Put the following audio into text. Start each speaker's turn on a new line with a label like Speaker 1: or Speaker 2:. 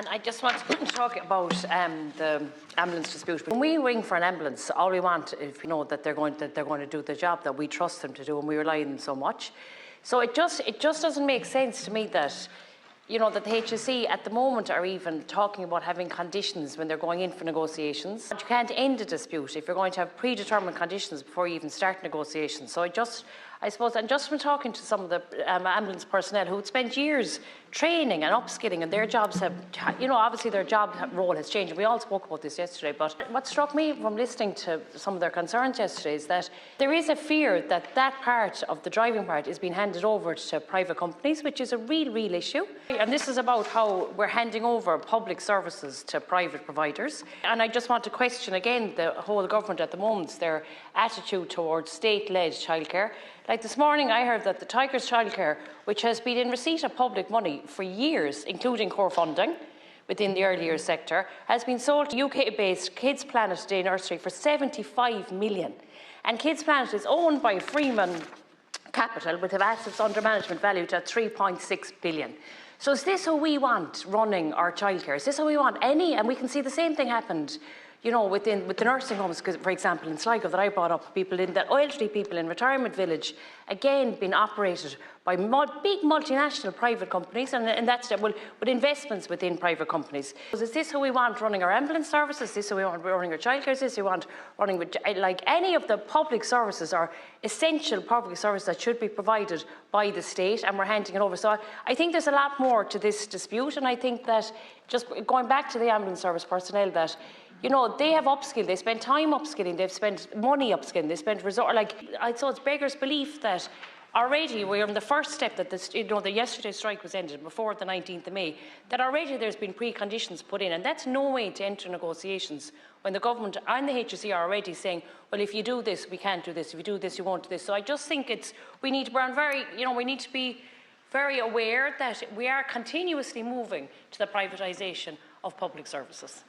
Speaker 1: And I just want to talk about the ambulance dispute. When we ring for an ambulance, all we want is that they're going to do the job that we trust them to do, and we rely on them so much. So it just doesn't make sense to me that that the HSE at the moment are even talking about having conditions when they're going in for negotiations. But you can't end a dispute if you're going to have predetermined conditions before you even start negotiations. So I suppose, and just from talking to some of the ambulance personnel who had spent years training and upskilling, and their jobs have, obviously their job role has changed. We all spoke about this yesterday, but what struck me from listening to some of their concerns yesterday is that there is a fear that that part of the driving part is being handed over to private companies, which is a real issue. And this is about how we're handing over public services to private providers. And I just want to question again the whole government at the moment, their attitude towards state-led childcare. Like this morning I heard that the Tigers Childcare, which has been in receipt of public money for years, including core funding within the early years sector, has been sold to UK-based Kids Planet Day Nursery for 75 million. And Kids Planet is owned by Freeman Capital with assets under management valued at 3.6 billion. So is this who we want running our childcare? Is this who we want? And we can see the same thing happened with the nursing homes, for example, in Sligo that I brought up, elderly people in retirement village, again being operated by big multinational private companies, and that's with investments within private companies. Is this who we want running our ambulance services? Is this who we want running our childcare? Is this who we want running with, like any of the public services or essential public services that should be provided by the state, and we're handing it over? So I think there's a lot more to this dispute, and I think that, just going back to the ambulance service personnel, that they have upskilled, they spend time upskilling, they've spent money upskilling, they spent so it's beggars belief that already we're in the first step that the yesterday's strike was ended before the 19th of May, that already there's been preconditions put in, and that's no way to enter negotiations when the government and the HSE are already saying, well, if you do this, we can't do this, if you do this, you won't do this. So I just think we need to be very aware that we are continuously moving to the privatisation of public services.